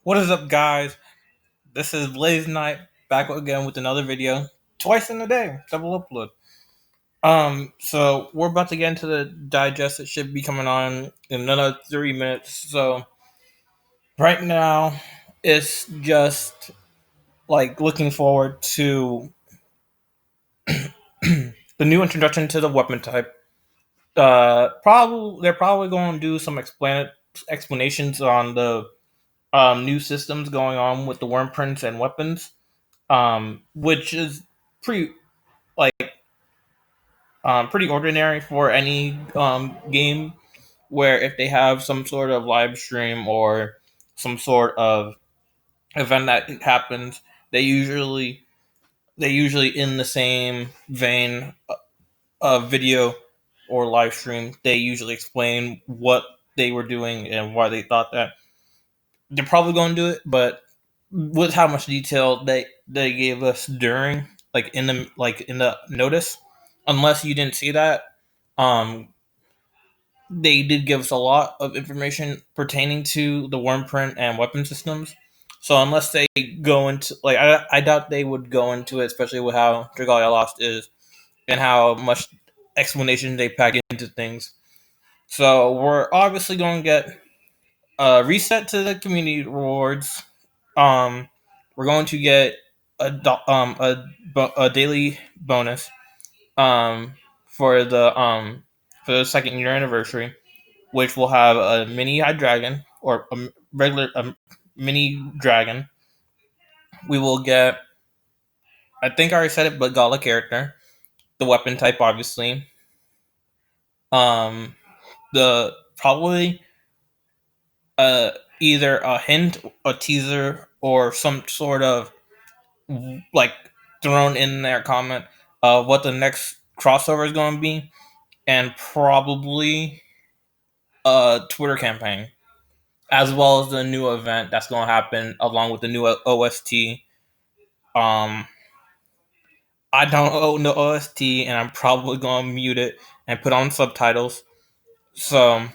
What is up, guys? This is Blaze Knight back again with another video, twice in a day, double upload. So we're about to get into the digest. It should be coming on in another 3 minutes. So right now, it's just like looking forward to the new introduction to the weapon type. Probably they're probably going to do some explanations on the new systems going on with the worm prints and weapons, which is pretty like pretty ordinary for any game where if they have some sort of live stream or some sort of event that happens, they usually in the same vein of video or live stream. They usually explain what they were doing and why they thought that they're probably going to do it, but with how much detail they gave us during in the notice, unless you didn't see that, um they did give us a lot of information pertaining to the worm print and weapon systems. So unless they go into I doubt they would go into it, especially with how Dragalia Lost is and how much explanation they pack into things. So we're obviously going to get a reset to the community rewards. We're going to get a daily bonus um for the second year anniversary, which will have a mini high dragon or a regular mini dragon. We will get, I think I already said it, but Gala character, the weapon type, obviously. Um, the probably either a hint, a teaser, or some sort of like thrown in their comment of what the next crossover is going to be, and probably a Twitter campaign, as well as the new event that's going to happen along with the new OST. Um, I don't own the OST, and I'm probably going to mute it and put on subtitles. So,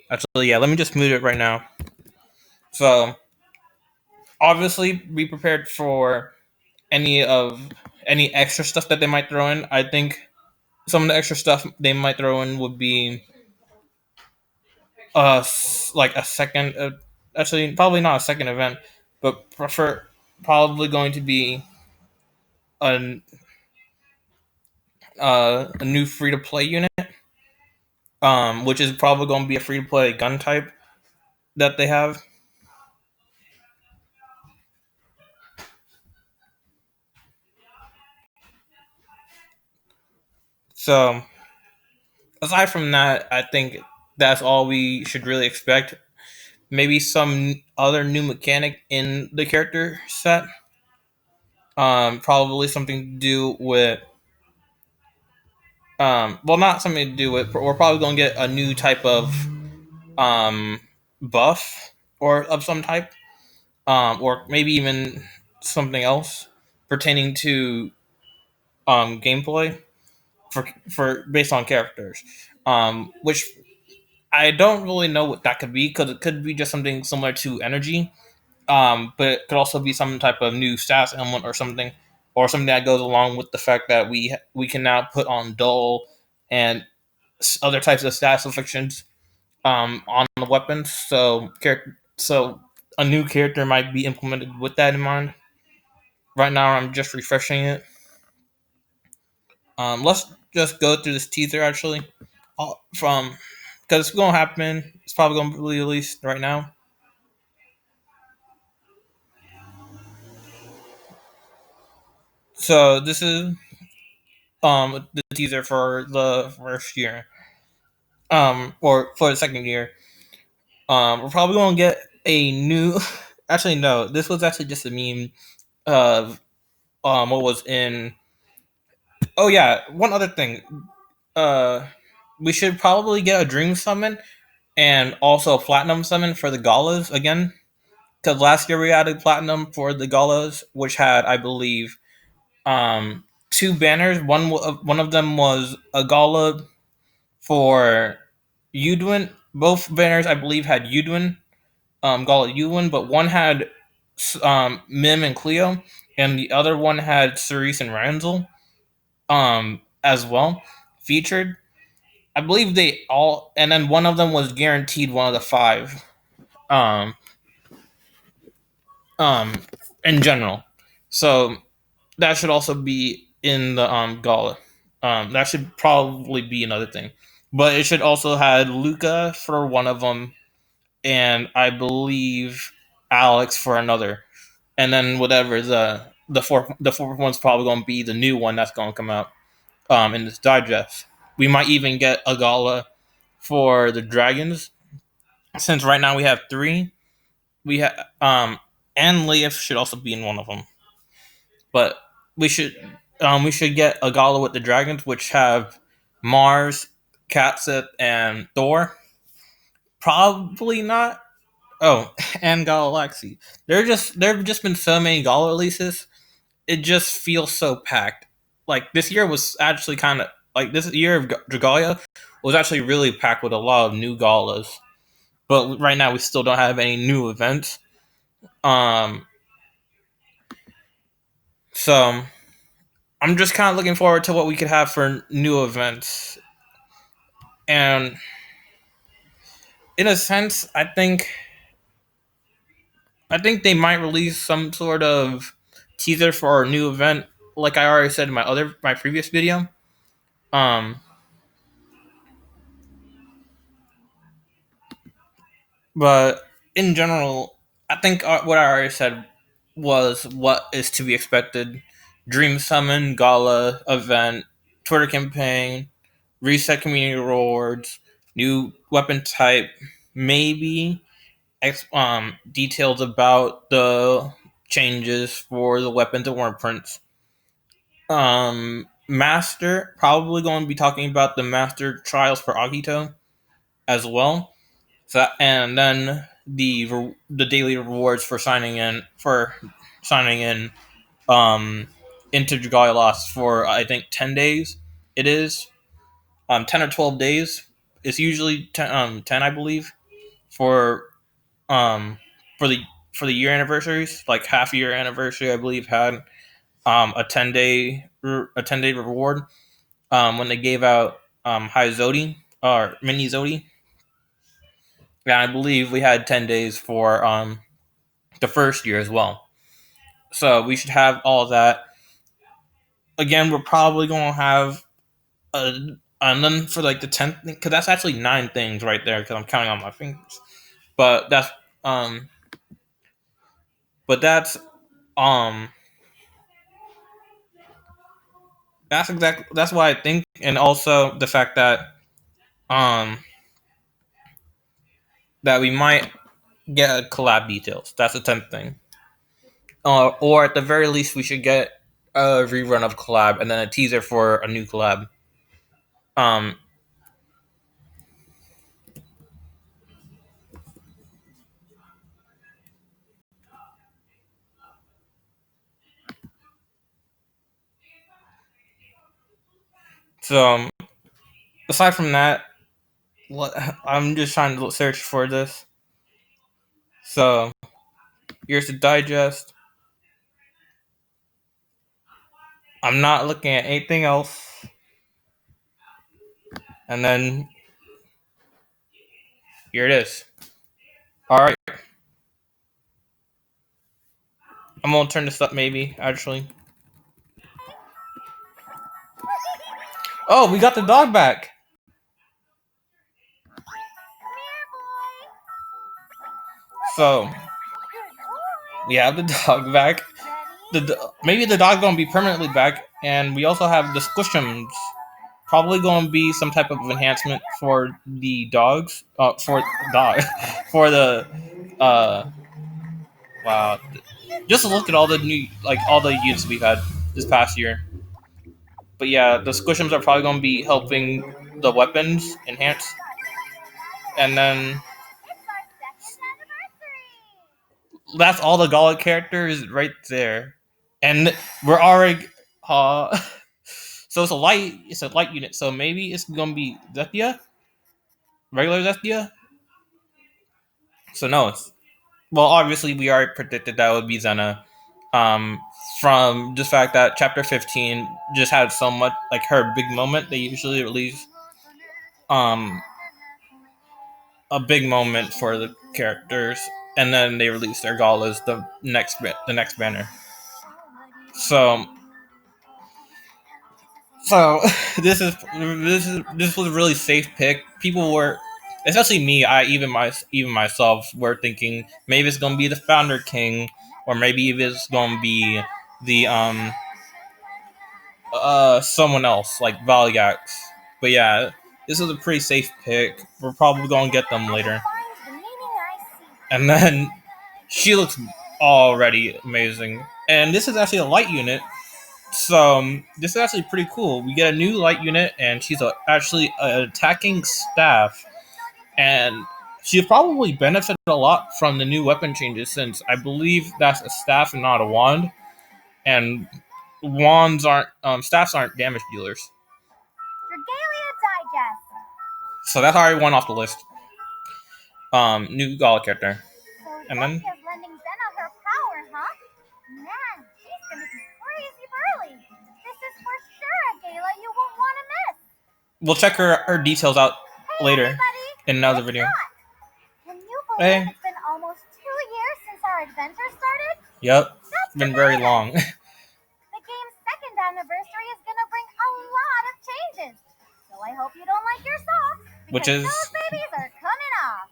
actually, yeah, let me just mute it right now. So, obviously, be prepared for any of any extra stuff that they might throw in. I think some of the extra stuff they might throw in would be like a second, actually probably not a second event, but prefer probably going to be a a new free to play unit, which is probably going to be a free to play gun type that they have. So aside from that, I think that's all we should really expect. Maybe some other new mechanic in the character set. Probably something to do with well, not something to do with. We're probably going to get a new type of um buff or of some type, or maybe even something else pertaining to gameplay for based on characters, which I don't really know what that could be, because it could be just something similar to energy, but it could also be some type of new stats element or something that goes along with the fact that we can now put on dull and other types of stats afflictions on the weapons. So a new character might be implemented with that in mind. Right now, I'm just refreshing it. Let's just go through this teaser actually, from because it's gonna happen. It's probably gonna be released right now. So this is the teaser for the first year, or for the second year. We're probably gonna get a new. Actually, no. This was actually just a meme of what was in. Oh yeah, one other thing. Uh, we should probably get a dream summon and also a platinum summon for the galas again. Because last year we added platinum for the galas, which had, I believe, two banners. One of them was a gala for Udwin. Both banners, I believe, had Udwin Gala Ewan, but one had Mim and Cleo, and the other one had Cerise and Ranzel as well featured. I believe they all, and then one of them was guaranteed one of the five. Um, um, in general, so that should also be in the gala. That should probably be another thing, but it should also had Luca for one of them, and I believe Alex for another, and then whatever the fourth one's probably going to be the new one that's going to come out in this digest. We might even get a gala for the dragons, since right now we have three. We have and Leif should also be in one of them, but we should get a gala with the dragons, which have Mars, Katset, and Thor. Probably not. Oh, and Galaxy. There have just been so many gala releases. It just feels so packed. Like this year was actually kind of like this year of Dragalia was actually really packed with a lot of new galas. But right now we still don't have any new events. Um, so I'm just kind of looking forward to what we could have for new events. And in a sense, I think they might release some sort of teaser for a new event, like I already said in my previous video. Um, but in general, I think what I already said was what is to be expected. Dream Summon, Gala, event, Twitter campaign, reset community rewards, new weapon type, maybe details about the changes for the weapons and wordprints. Master probably going to be talking about the master trials for Agito as well. So and then the daily rewards for signing in um into Dragalia Lost for I think 10 days. It is 10 or 12 days. It's usually 10 I believe for um for the year anniversaries, like half year anniversary I believe had a 10-day reward when they gave out high Zodi or mini Zodi. Yeah, I believe we had 10 days for the first year as well. So we should have all of that. Again, we're probably going to have a and then for like the 10th, because that's actually 9 things right there because I'm counting on my fingers. But um that's um that's why I think, and also the fact um that we might get collab details. That's the 10th thing. Or at the very least, we should get a rerun of collab and then a teaser for a new collab. Um, so aside from that, what I'm just trying to search for this. So here's the digest. I'm not looking at anything else. And then here it is. All right, I'm gonna turn this up maybe actually. Oh, we got the dog back. So we have the dog back. Maybe the dog's gonna be permanently back, and we also have the squishums. Probably going to be some type of enhancement for the dogs. For dog, for the uh, wow. Just look at all the new, like all the units we've had this past year. But yeah, the squishums are probably going to be helping the weapons enhance, and then that's all the Gauntlet characters right there, and we're already. Uh, so it's a light unit. So maybe it's gonna be Zethia, regular Zethia. So no, well, obviously we already predicted that would be Xena. Um, from the fact that Chapter 15 just had so much like her big moment. They usually release um a big moment for the characters, and then they release their galas the next banner. So so this was a really safe pick. People were, especially me, even myself, were thinking maybe it's gonna be the Founder King, or maybe it's gonna be the someone else like Valyax. But yeah, this is a pretty safe pick. We're probably gonna get them later. And then she looks already amazing. And this is actually a light unit. So this is actually pretty cool. We get a new light unit, and she's actually an attacking staff. And she probably benefited a lot from the new weapon changes, since I believe that's a staff and not a wand. And wands aren't staffs aren't damage dealers. Dragalia Digest. So that's already one off the list. New Gala character. So And then Zetia's lending Xena her power, huh? Man, she's gonna be crazy burly. This is for sure a gala you won't want to miss. we'll check her details out later Everybody, in another it's video. hot. Can you believe Hey. it's been almost 2 years since our adventure started? Yep, That's been very tremendous. long. The game's second anniversary is gonna bring a lot of changes. So I hope you don't like your socks, because Which is those babies are coming off.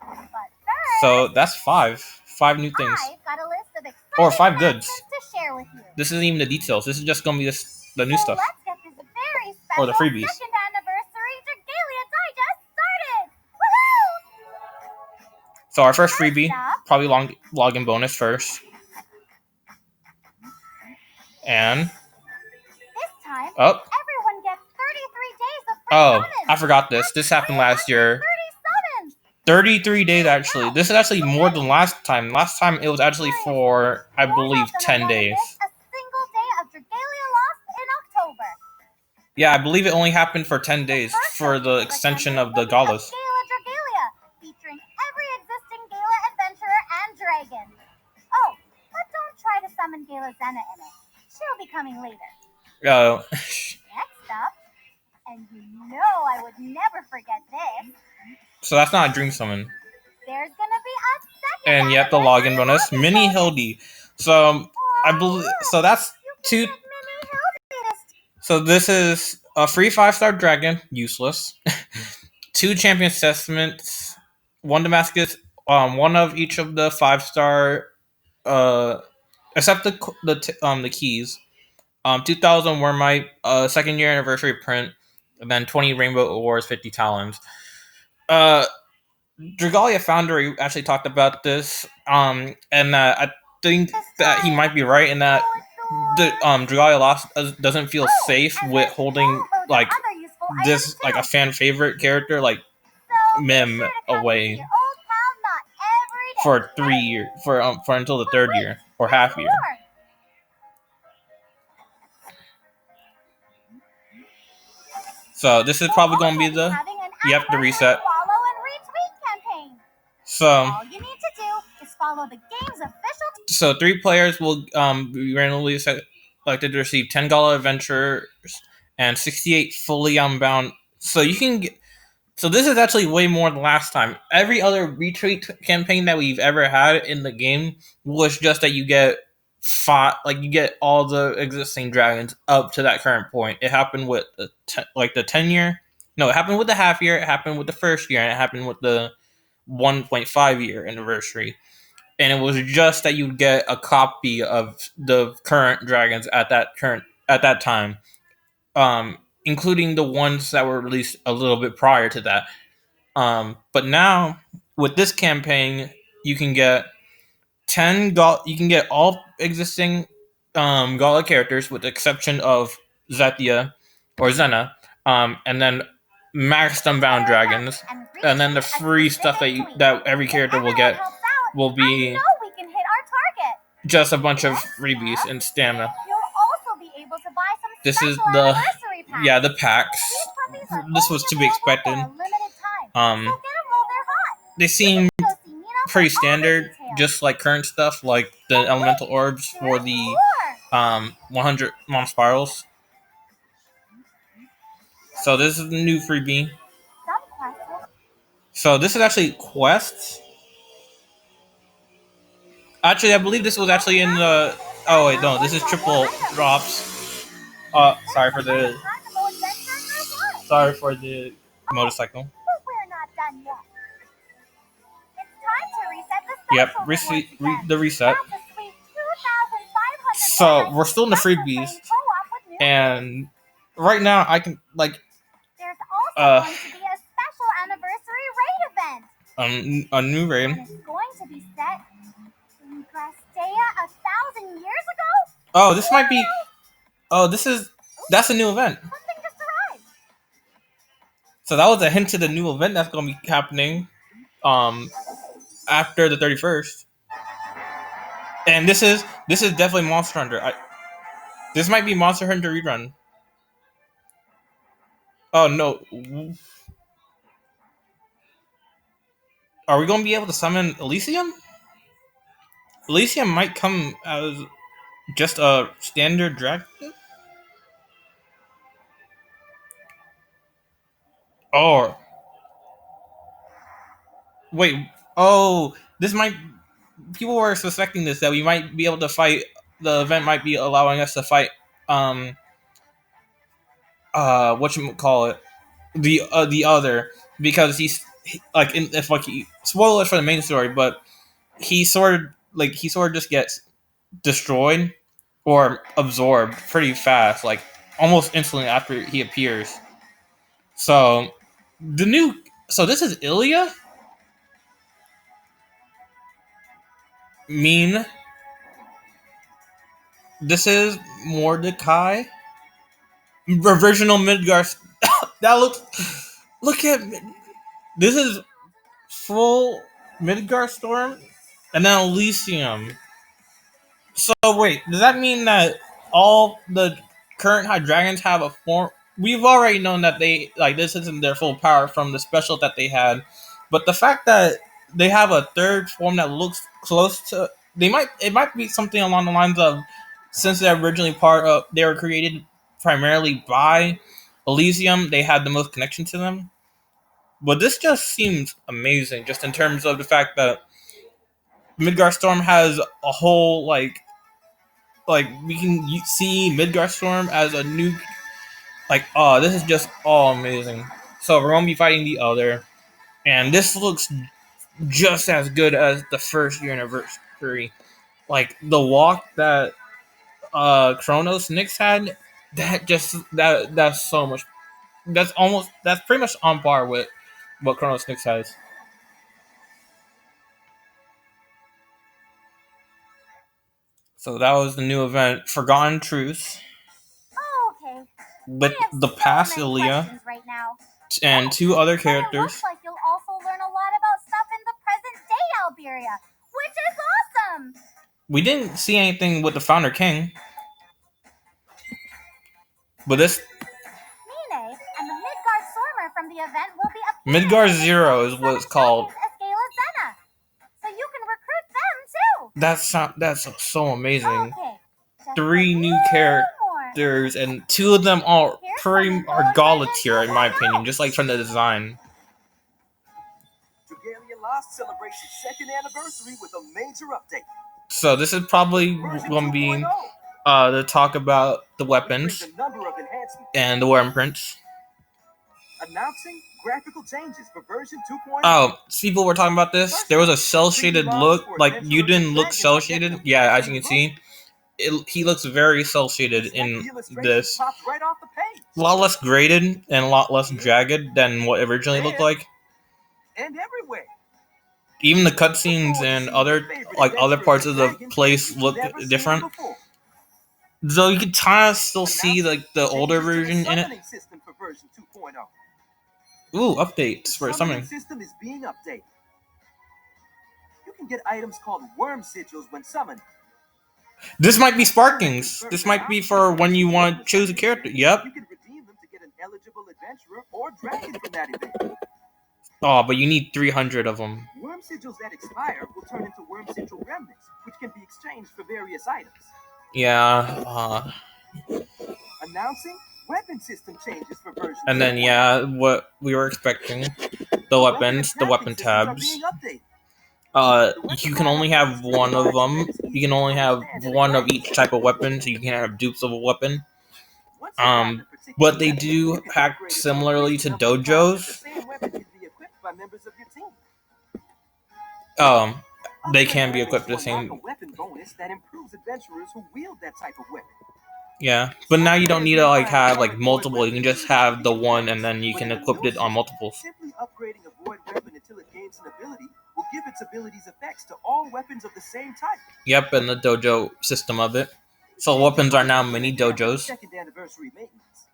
But first, so that's five new things, I've got a list of exciting or 5 goods. announcements to share with you. This isn't even the details. This is just gonna be the new So stuff. let's get this very Or special the freebies. second anniversary Dragalia Digest started! Woohoo! So our first First freebie, up, probably login bonus first, and this time, oh everyone gets 33 days of free oh summons. I forgot this. This happened last year. 30 summons. 33 days actually. This is actually more than last time. Last time it was actually for I You're believe not gonna 10 wanna days. miss a single day of Dragalia Lost in October. Yeah, I believe it only happened for 10 days for the extension of the galas. Gala Dragalia, featuring every existing Gala adventurer and dragon. Oh, but don't try to summon Gala Xena in it. She'll be coming later. Next up, and you know I would never forget this, So that's not a dream summon. there's gonna be a second And yet the login bonus, Mini Hildy. So I believe so that's two. So this is a free 5-star dragon, useless. 2 champion assessments, 1 Damascus, one of each of the 5-star, except the keys. 2,000 Wormite, second year anniversary print, and then 20 Rainbow Awards, 50 talons. Dragalia Foundry actually talked about this, and I think that he might be right in that the Dragalia Lost doesn't feel safe with holding like this like a fan favorite character like Mim away for 3 years for until the 3rd year or half year. So this is probably going to be the reset. So all you need to do is follow the game's official. So 3 players will be randomly selected to receive 10 Gala adventures and 68 fully unbound. So you can get. So this is actually way more than last time. Every other retreat campaign that we've ever had in the game was just that you get you get all the existing dragons up to that current point. It happened with the 10 year. No, it happened with the half year. It happened with the first year, and it happened with the 1.5 year anniversary. And it was just that you'd get a copy of the current dragons at that time, including the ones that were released a little bit prior to that. But now with this campaign, you can get you can get all existing Gala characters with the exception of Zetia or Xena, and then maxed unbound dragons, and then the free stuff that every character will get will be just a bunch of freebies and stamina. This is the packs. This was to be expected. They seem pretty standard, just like current stuff, like the elemental orbs for the 100 Mom Spirals. So this is the new freebie. So this is actually quests. Actually, I believe this was actually in the. Oh wait, no, this is triple drops. Sorry for the. Sorry for the motorcycle. But we're not done yet. It's time to reset the Yep, the reset. That's a sweet 2,500 So we're still in the freebies, and right now I can like. There's also going to be a special anniversary raid event. A new raid. And it's going to be set in Dragalia 1,000 years ago. Oh, this might be. Oh, that's a new event. Something just arrived. So that was a hint to the new event that's going to be happening after the 31st. And this is definitely Monster Hunter. This might be Monster Hunter rerun. Oh no. Are we going to be able to summon Elysium? Elysium might come as just a standard dragon. Or wait, oh, this might. People were suspecting this, that we might be able to fight. The event might be allowing us to fight. Whatchamacallit, the other, because like if like spoilers for the main story, but he sort of just gets destroyed or absorbed pretty fast, like almost instantly after he appears. So this is Ilya. Mean. This is Mordecai. Original Midgar. That look at this is full Midgar Storm, and then Elysium. So wait, does that mean that all the current High Dragons have a form? We've already known that they like this isn't their full power from the special that they had, but the fact that they have a third form that looks close to it might be something along the lines of, since they're originally they were created primarily by Elysium, they had the most connection to them. But this just seems amazing, just in terms of the fact that Midgar Storm has a whole like we can see Midgar Storm as a new this is just all amazing. So we're gonna be fighting the other, and this looks just as good as the first year anniversary. Like the walk that Chronos Nyx had, that's so much. That's pretty much on par with what Chronos Nyx has. So that was the new event, Forgotten Truths. Oh, okay. With the past Ilya right now. and two other characters. It looks like you'll also learn a lot about stuff in the present day Alberia, which is awesome. We didn't see anything with the Founder King, but this Mine and the Midgar Stormer from the event will be Midgar Zero is what it's called. So you can recruit them too. That's so amazing. Okay. 3 new characters, and 2 of them are Gala tier in my opinion, just like from the design. Dragalia Lost celebrates its 2nd anniversary with a major update. So this is probably going to be to talk about the weapons and the war imprints. Announcing graphical changes for version 2.0. Oh, people were talking about this. There was a cel-shaded look. Like, you didn't look cel-shaded. Yeah, as you can see, he looks very cel-shaded in this. A lot less graded and a lot less jagged than what it originally looked like. And everywhere. Even the cutscenes and other parts of the place look different. So you can kind of still see like the older version in it. Ooh, updates for summoning. System is being updated. You can get items called worm sigils when summoned. This might be Sparkings. This might be for when you want to choose a character. Yep. You can redeem them to get an eligible adventurer or dragon from that event. Oh, but you need 300 of them. Worm sigils that expire will turn into worm sigil remnants, which can be exchanged for various items. Yeah. Announcing weapon system changes for version 2. And then what we were expecting, the weapons, the weapon tabs. You can only have one of them. You can only have one of each type of weapon, so you can have dupes of a weapon. But they do act similarly to dojos. They can be equipped the same. Weapon bonus that improves adventurers who wield that type of weapon. Yeah, but now you don't need to have multiple. You can just have the one, and then you can equip it on multiples. Simply upgrading a void weapon until it gains an ability will give its abilities effects to all weapons of the same type. Yep, and the dojo system of it. So weapons are now mini dojos. Second anniversary maintenance.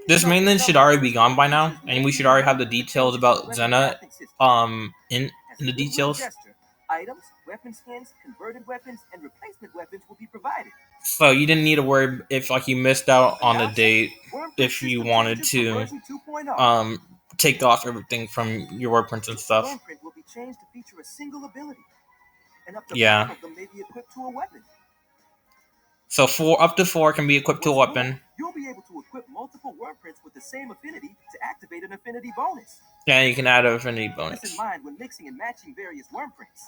This maintenance should already be gone by now, and we should already have the details about Zena in the details. Items, weapon skins, converted weapons, and replacement weapons will be provided. So you didn't need to worry if you missed out on the date if you wanted to take off everything from your wordprints and stuff. Wordprint will be changed to feature a single ability, and up to 5 of them may be equipped to a weapon. So up to 4 can be equipped to a weapon. You'll be able to equip multiple wordprints with the same affinity to activate an affinity bonus. Yeah, you can add an affinity bonus. Keep in mind when mixing and matching various wordprints.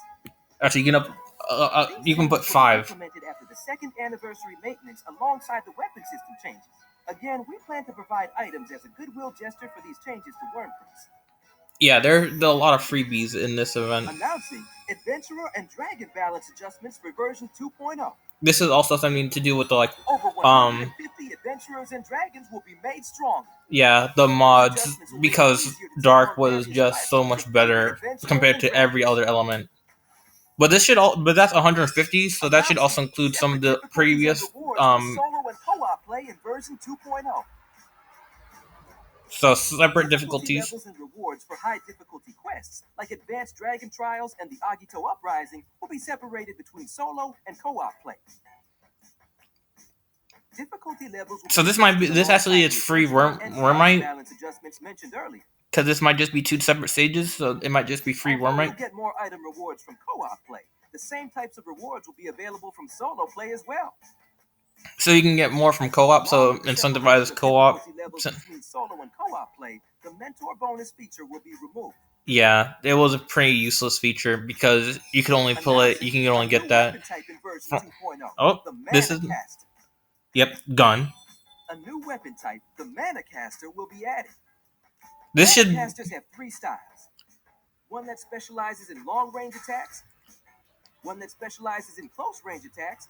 Actually, you can put 5. Implemented after the second anniversary maintenance alongside the weapon system changes. Again, we plan to provide items as a goodwill gesture for these changes to wordprints. Yeah, there are a lot of freebies in this event. Announcing Adventurer and Dragon balance adjustments for version 2.0. This is also something to do with the over 150 adventurers and dragons will be made stronger. Yeah, the mods, because Dark was just so much better compared to every other element. But that's 150, so that should also include some of the previous solo and co-op play in version 2.0. So separate difficulties. Levels and rewards for high difficulty quests, like Advanced Dragon Trials and the Agito Uprising, will be separated between solo and co-op play. Difficulty levels. So this actually is free Wormite. Balance adjustments mentioned earlier. Because this might just be 2 separate stages, so it might just be free Wormite. You'll get more item rewards from co-op play. The same types of rewards will be available from solo play as well. So you can get more from co-op, so incentivize co-op. Between solo and co-op play, the mentor bonus feature will be removed. Yeah, it was a pretty useless feature because you could only pull it. You can only get that. Oh, this is. Yep, gun. A new weapon type, the Mana Caster, will be added. This should. Mana Casters have 3 styles. One that specializes in long-range attacks, one that specializes in close-range attacks,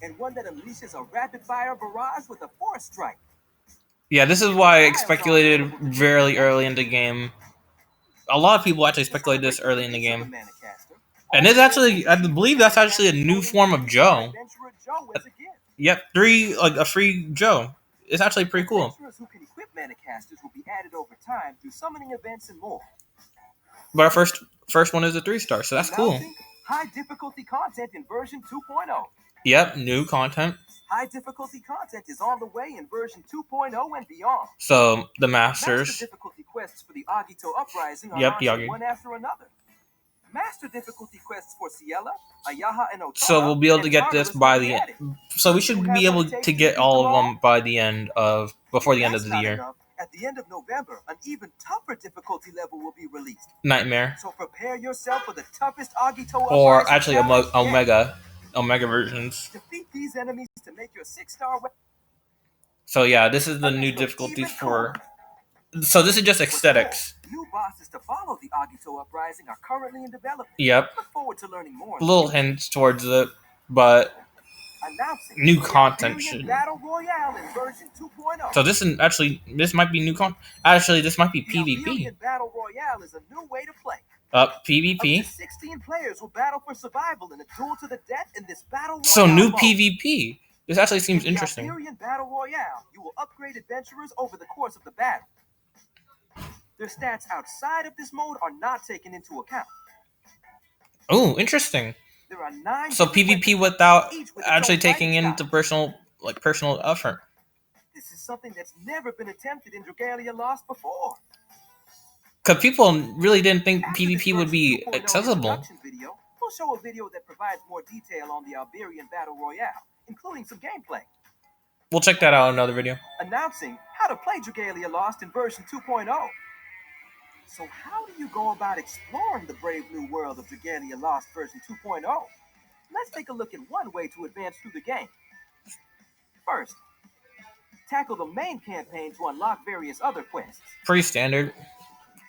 and one that unleashes a rapid-fire barrage with a force strike. Yeah, this is why I speculated very early in the game. A lot of people actually speculated this early in the game. And it's actually, I believe that's actually a new form of Joe. Yep, a free Joe. It's actually pretty cool. Adventurers who can equip Mana Casters will be added over time through summoning events and more. But our first one is a 3-star, so that's cool. High difficulty content in version 2.0. Yep, new content. High difficulty content is on the way in version 2.0 and beyond. So the masters. Master difficulty quests for the Agito Uprising are one after another. Master difficulty quests for Ciela, Ayaha, and Otara. So we'll be able to get this by the end. So we should be able to get all of them by the end of before the end of the year. At the end of November, an even tougher difficulty level will be released. Nightmare. So prepare yourself for the toughest Agito. Or actually, Omega versions. Defeat these enemies to make your 6-star weapon. So yeah, this is the new difficulties for. So this is just aesthetics. New bosses to follow the Agito Uprising are currently in development. Yep. Look forward to learning more. Little hints towards it, but new content should. Battle Royale in version 2.0. So this might be new content. Actually, this might be PvP. Battle Royale is a new way to play. PvP. Up to 16 players will battle for survival in a duel to the death in this battle royale. So new PvP. This actually seems interesting. In Battle Royale, you will upgrade adventurers over the course of the battle. Their stats outside of this mode are not taken into account. Oh, interesting. There are 9. So PvP without actually taking into personal effort. This is something that's never been attempted in Dragalia Lost before. because people really didn't think After this PvP would version be 2.0 accessible. introduction video, we'll show a video that provides more detail on the Iberian Battle Royale, including some gameplay. We'll check that out in another video. Announcing how to play Dragalia Lost in version 2.0. So how do you go about exploring the brave new world of Dragalia Lost version 2.0? Let's take a look at one way to advance through the game. First, tackle the main campaign to unlock various other quests. Pretty standard.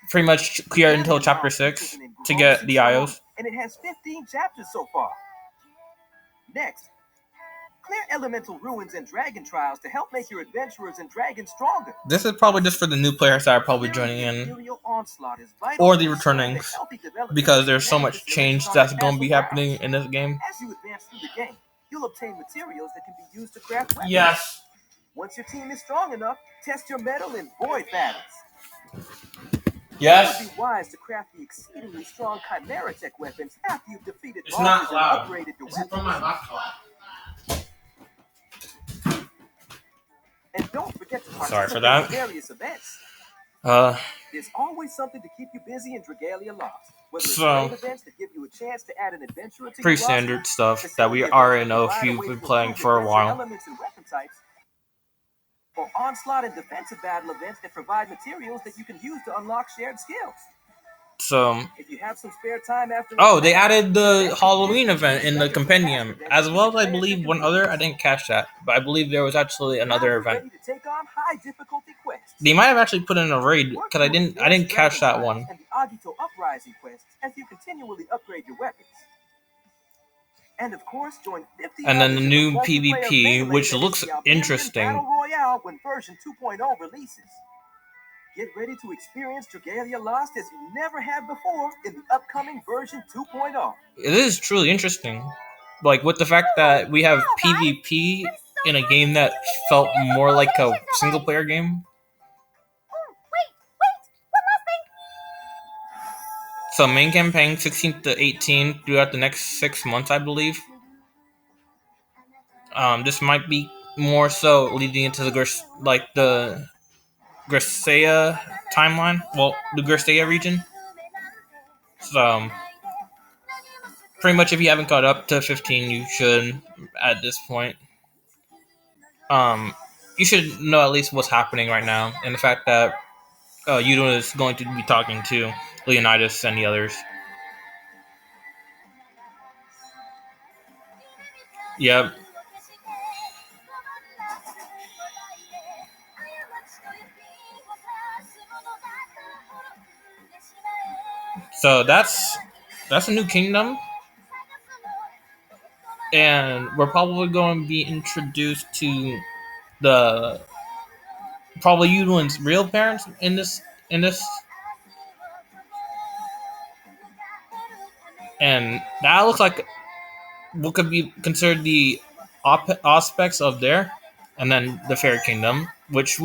Pretty much clear until chapter 6 to get the IOs. And it has 15 chapters so far. Next, clear elemental ruins and dragon trials to help make your adventurers and dragons stronger. This is probably just for the new players that are probably joining in, or the returnings, because there's so much change that's going to be happening in this game. As you advance through the game, you'll obtain materials that can be used to craft weapons. Yes. Once your team is strong enough, test your mettle in void battles. Yes. It would be wise to craft the exceedingly strong Chimera Tech weapons after you've defeated It's not bosses and loud. upgraded your It's from weapons. my laptop. And don't forget to Sorry for participate that. in various events. There's always something to keep you busy in Dragalia Lost. Whether it's So, raid events that give you a chance to add an adventurer to pretty your roster, standard stuff that we facility events already that know if provide a you've way been to playing improve for a defensive while. elements and weapon types, or onslaught and defensive battle events that provide materials that you can use to unlock shared skills. So, If you have some spare time after they added the Halloween event in the compendium, as well as I believe one other. I didn't catch that, but I believe there was actually another event. ready to take on high difficulty quests. They might have actually put in a raid because I didn't catch that one. And the Agito Uprising quests as you continually upgrade your weapons. And of course, join 50 And then the others in new multiplayer PvP, melee which that is looks the Iberian interesting. Battle Royale when version 2.0 releases. Get ready to experience Dragalia Lost as you never have before in the upcoming version 2.0. It is truly interesting, like with the fact that we have PvP in a game that felt more like a single player game. Wait, one last thing. So main campaign 16 to 18 throughout the next 6 months, I believe. This might be more so leading into the Grisea timeline. Well, the Grisea region. So, pretty much if you haven't got up to 15, you should at this point. You should know at least what's happening right now, and the fact that Yudo is going to be talking to Leonidas and the others. Yep. So that's a new kingdom, and we're probably going to be introduced to the probably Yuduin's real parents in this, and that looks like what could be considered the aspects of there, and then the Fair Kingdom, which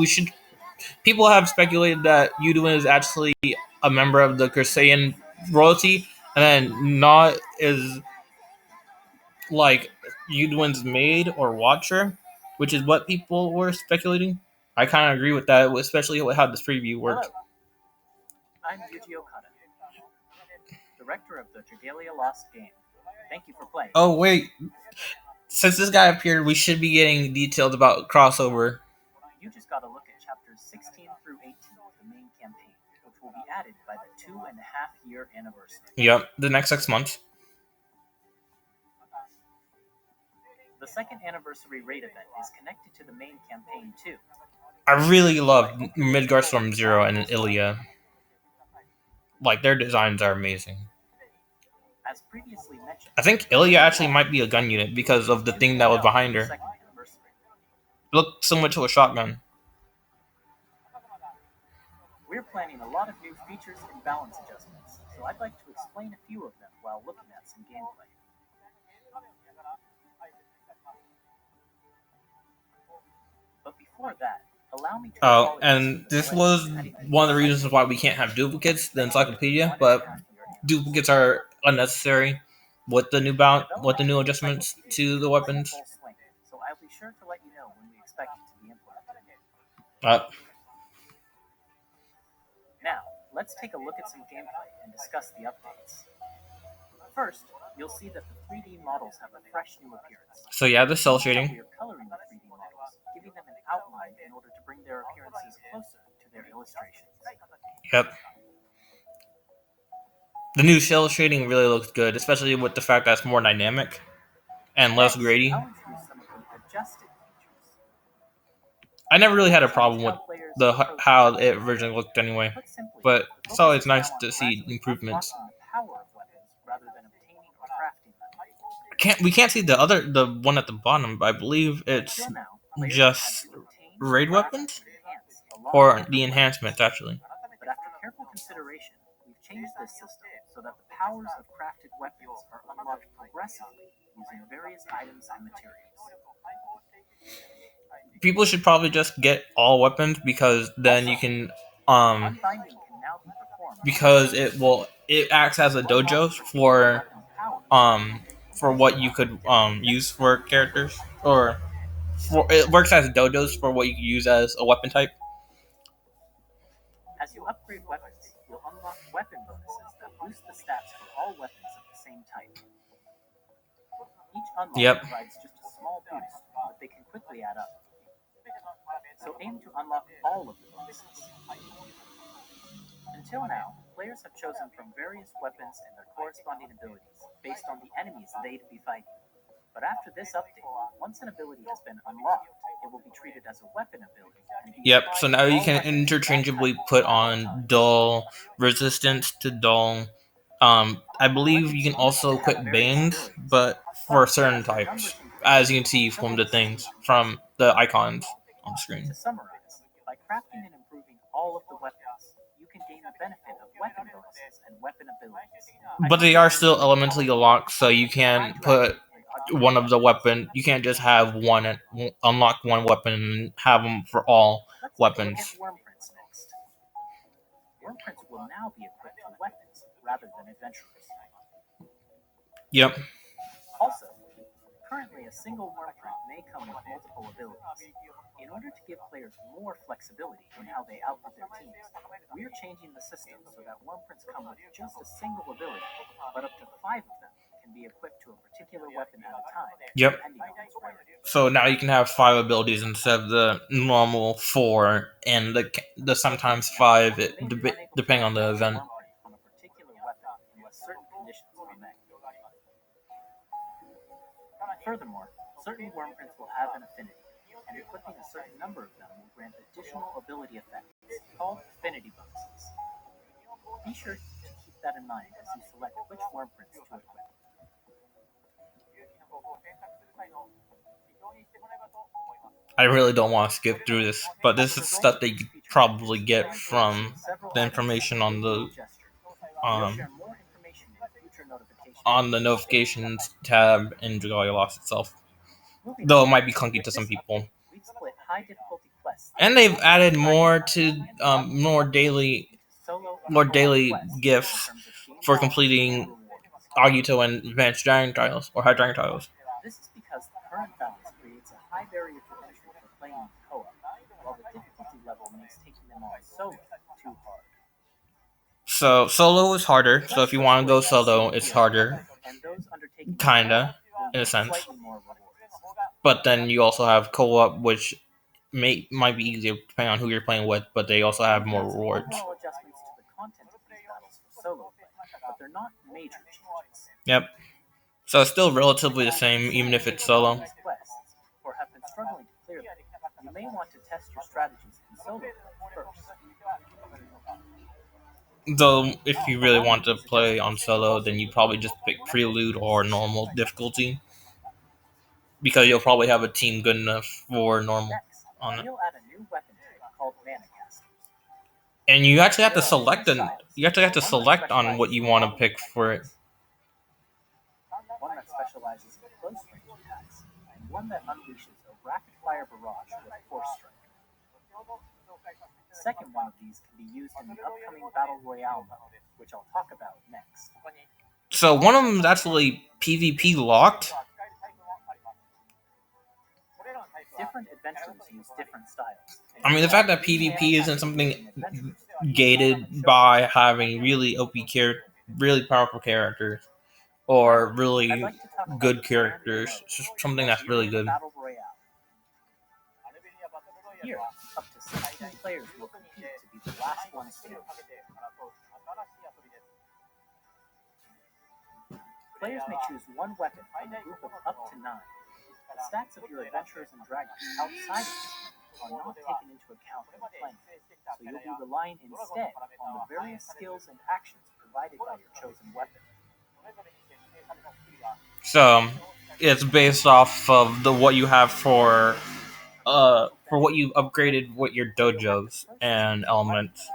people have speculated that Yuduin is actually a member of the Crisaean royalty, and then not is like Yuduin's maid or watcher, which is what people were speculating. I kind of agree with that, especially with how this preview worked. Hello. I'm Yuji Okada, director of the Dragalia Lost game. Thank you for playing. Oh wait, since this guy appeared, we should be getting details about crossover. You just got to look at chapters 16 through 18 of the main campaign, which will be added by the 2.5-year anniversary. Yep, the next 6 months. The second anniversary raid event is connected to the main campaign too. I really love Midgar Storm Zero and Ilya. Like, their designs are amazing. As previously mentioned, I think Ilya actually might be a gun unit because of the thing that was behind her. second anniversary. It looked similar to a shotgun. We're planning a lot of new features and balance adjustments, so I'd like to explain a few of them while looking at some gameplay. But before that, allow me to Oh, and this was one of the reasons why we can't have duplicates, the encyclopedia, but duplicates are unnecessary with the new adjustments to the weapons. So I'll be sure to let you know when we expect it to be implemented. Now, Let's take a look at some gameplay and discuss the updates. First, you'll see that the 3D models have a fresh new appearance. So yeah, the cell shading. We are coloring the 3D models, giving them an outline in order to bring their appearances closer to their illustrations. Yep. The new cell shading really looks good, especially with the fact that it's more dynamic and less grainy. I'll introduce some of the adjusted features. I never really had a problem with how it originally looked anyway, but it's always nice to see improvements. We can't see the one at the bottom, but I believe it's just raid weapons or the enhancements actually. But after careful consideration, we've changed this system so that the powers of crafted weapons are unlocked progressively using various items and materials. People should probably just get all weapons because then you can because it acts as a dojo for what you could use for characters, or it works as dojos for what you can use as a weapon type. As you upgrade weapons, you'll unlock weapon bonuses that boost the stats for all weapons of the same type. Each unlock provides just a small boost, but they can quickly add up. So aim to unlock all of the bonuses. Until now, players have chosen from various weapons and their corresponding abilities based on the enemies they'd be fighting. But after this update, once an ability has been unlocked, it will be treated as a weapon ability. Yep, so now you can interchangeably put on dull, resistance to dull. I believe you can also equip bands, but for certain types, as you can see from the things, from the icons on the screen. To summarize, by crafting and improving all of the weapons, you can gain the benefit of weapon bonuses and weapon abilities. But they are still elementally locked, so you can put one of the weapon. You can't just have one unlock one weapon and have them for all weapons. Let's look at Wormprints next. Wormprints will now be equipped with weapons rather than adventurers. Yep. Also, currently a single Wormprint may come with multiple abilities. In order to give players more flexibility in how they outfit their teams, we are changing the system so that Wormprints come with just a single ability, but up to 5 of them can be equipped to a particular weapon at a time. Yep. So now you can have 5 abilities instead of the normal 4, and the sometimes 5, depending on the event. On a particular weapon unless certain conditions are met. Furthermore, certain Wormprints will have an affinity, and equipping a certain number of them will grant additional ability effects called affinity bonuses. Be sure to keep that in mind as you select which Wormprints to equip. I really don't want to skip through this, but this is stuff that you probably get from the information on the notifications tab in Dragalia Lost itself. Though it might be clunky to some people. And they've added more to more daily gifts for completing Agito and Advanced Dragon Trials or High Dragon Trials. This is because the current balance creates a high barrier to entry for playing in co-op, while the difficulty level makes taking them on solo too hard. So solo is harder. So if you want to go solo, it's harder, kinda, in a sense. But then you also have co-op, which might be easier depending on who you're playing with, but they also have more rewards. Adjustments to the content of these battles for solo play, but they're not major changes. Yep. So it's still relatively the same, even if it's solo. Or have been struggling to clear them, you may want to test your strategies in solo first. Though, if you really want to play on solo, then you probably just pick Prelude or normal difficulty, because you'll probably have a team good enough for normal on it. You'll add a new weapon type called Mana Casters. And you actually have to select on what you want to pick for it. One that specializes in close range attacks, and one that unleashes a rapid fire barrage with Force Strike. The second one of these can be used in the upcoming Battle Royale mode, which I'll talk about next. So one of them is actually PvP locked. Different adventurers use different styles. I mean, the fact that PvP isn't something gated by having really powerful characters, or really good characters. It's just something that's really good. Battle Royale. Here, up to 16 players will compete to be the last one standing. Players may choose one weapon from a group of up to 9. The stats of your adventurers and dragons outside of this are not taken into account when playing, so you'll be relying instead on the various skills and actions provided by your chosen weapon. So it's based off of what you have for what you've upgraded with your dojos and elements.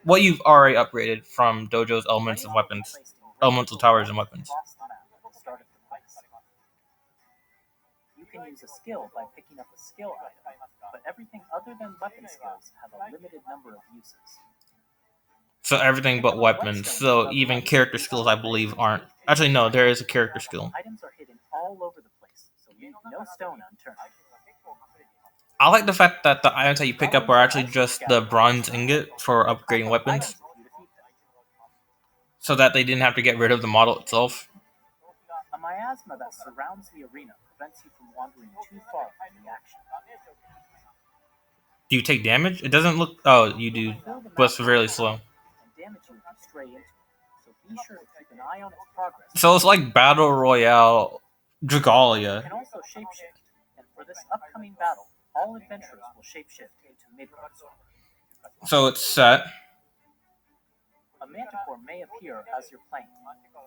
What you've already upgraded from dojos, elements, and weapons, elemental towers and weapons. You can use a skill by picking up a skill item, but everything other than weapon skills have a limited number of uses. So everything but weapons. So even character skills, I believe, aren't. Actually, no, there is a character skill. Items are hidden all over the place, so leave no stone unturned. I like the fact that the items that you pick up are actually just the bronze ingot for upgrading weapons, so that they didn't have to get rid of the model itself. A miasma that surrounds the arena prevents you from wandering too far from the action. Do you take damage? It doesn't look. Oh, you do, but it's really slow. And damage you if you stray into it, so be sure to keep an eye on its progress. So it's like Battle Royale Dragalia. You can also shapeshift, and for this upcoming battle, all adventurers will shapeshift into Midgards. So it's set. A manticore may appear as you're playing.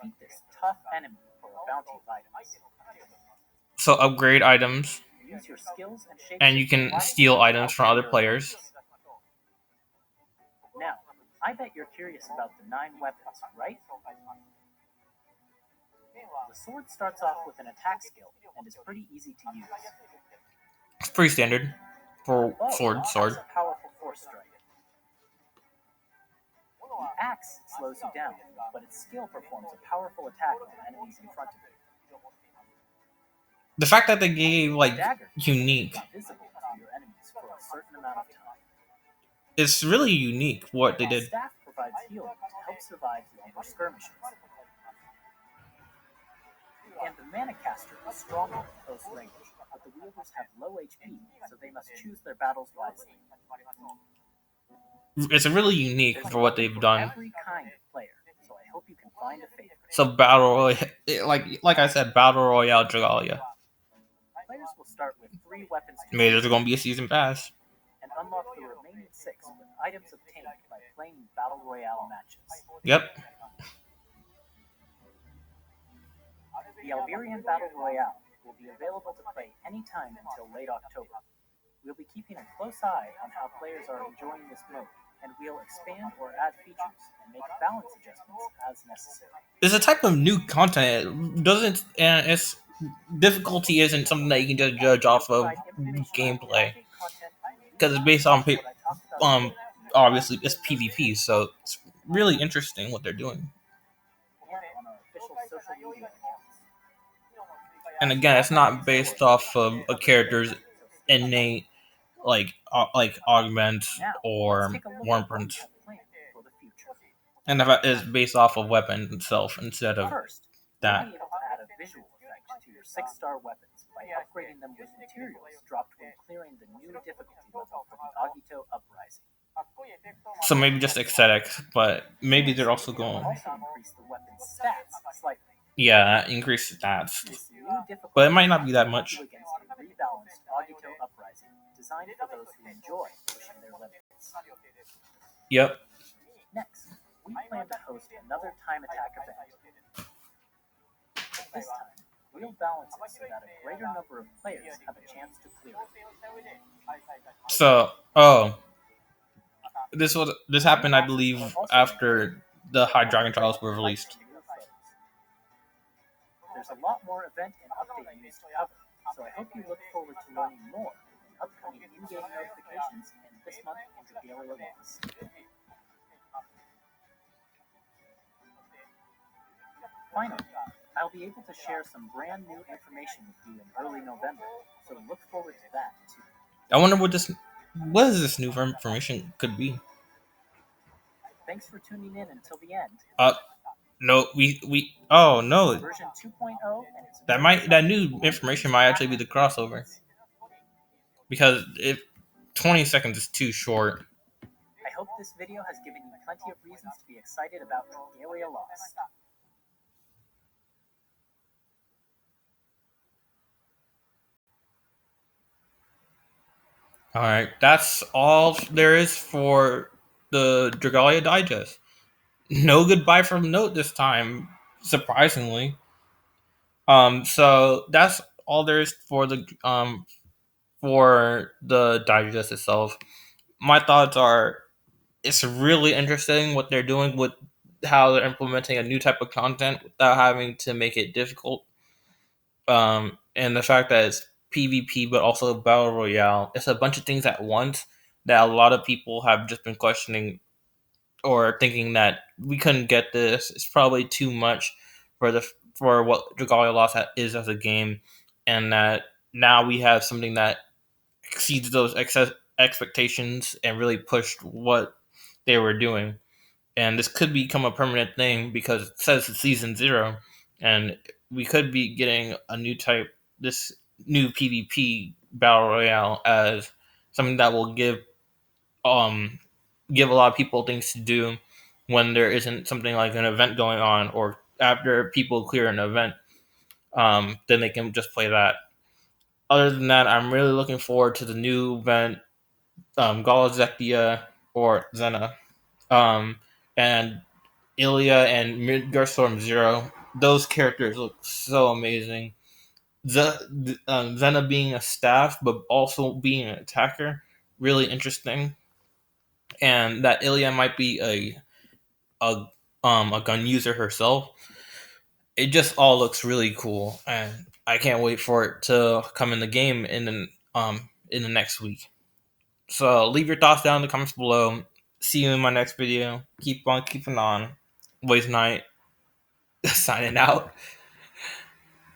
Beat this tough enemy for a bounty of items. So upgrade items. Use your skills and you can steal items from other players. Now, I bet you're curious about the 9 weapons, right? The sword starts off with an attack skill and is pretty easy to use. It's pretty standard for sword. That's a powerful force strike. The axe slows you down, but its skill performs a powerful attack on enemies in front of you. The fact that they gave unique, it's really unique what they did. Staff provides healing to help survive your skirmishes. And the mana caster is stronger at close range, but the wielders have low HP, so they must choose their battles wisely. It's really unique for what they've done. Every kind of player, so I hope you can find a favorite. So Battle Royale, like I said, Battle Royale Dragalia. Players will start with 3 weapons. Maybe there's going to be a season pass. And unlock the remaining 6 with items obtained by playing Battle Royale matches. Yep. The Alberian Battle Royale will be available to play anytime until late October. We'll be keeping a close eye on how players are enjoying this mode, and we'll expand or add features and make balance adjustments as necessary. It's a type of new content. It doesn't, and its difficulty isn't something that you can just judge off of gameplay, because it's based on obviously it's PvP, so it's really interesting what they're doing. And again, it's not based off of a character's innate augment or warprint. And that is based off of weapon itself instead of that. You'll be able to add a visual effect to your 6-star weapons by upgrading them with materials dropped when clearing the new difficulty level for the Agito Uprising. So maybe just aesthetics, but maybe they're also going. Also increase the weapon's stats slightly. Yeah, increase stats, but it might not be that much. Against a rebalanced Agito Uprising, designed for those who enjoy pushing their limits. Yep. Next, we plan to host another time attack event. This time, we'll balance it so that a greater number of players have a chance to clear it. So, this happened, I believe, after the High Dragon Trials were released. There's a lot more event and update news to cover, so I hope you look forward to learning more in upcoming in-game notifications and this month in Dragalia Loss. Finally, I'll be able to share some brand new information with you in early November, so look forward to that too. I wonder what is this new information could be. Thanks for tuning in until the end. No, oh no, Version 2.0 and its that new information might actually be the crossover, because 20 seconds is too short. I hope this video has given you plenty of reasons to be excited about Dragalia Lost. All right, that's all there is for the Dragalia Digest. No goodbye from Note this time, surprisingly. So that's all there is for the digest itself. My thoughts are, it's really interesting what they're doing with how they're implementing a new type of content without having to make it difficult. And the fact that it's PvP but also battle royale, it's a bunch of things at once that a lot of people have just been questioning or thinking that we couldn't get this. It's probably too much for what Dragalia Lost is as a game, and that now we have something that exceeds those expectations and really pushed what they were doing. And this could become a permanent thing because it says it's season 0, and we could be getting this new PvP battle royale as something that will um give a lot of people things to do when there isn't something like an event going on, or after people clear an event, then they can just play that. Other than that, I'm really looking forward to the new event, Galazectia or Zena, and Ilya and Midgarstorm Zero. Those characters look so amazing. Zena being a staff, but also being an attacker, really interesting. And that Ilya might be a gun user herself. It just all looks really cool, and I can't wait for it to come in the game in the next week. So leave your thoughts down in the comments below. See you in my next video. Keep on keeping on. Waste Night signing out.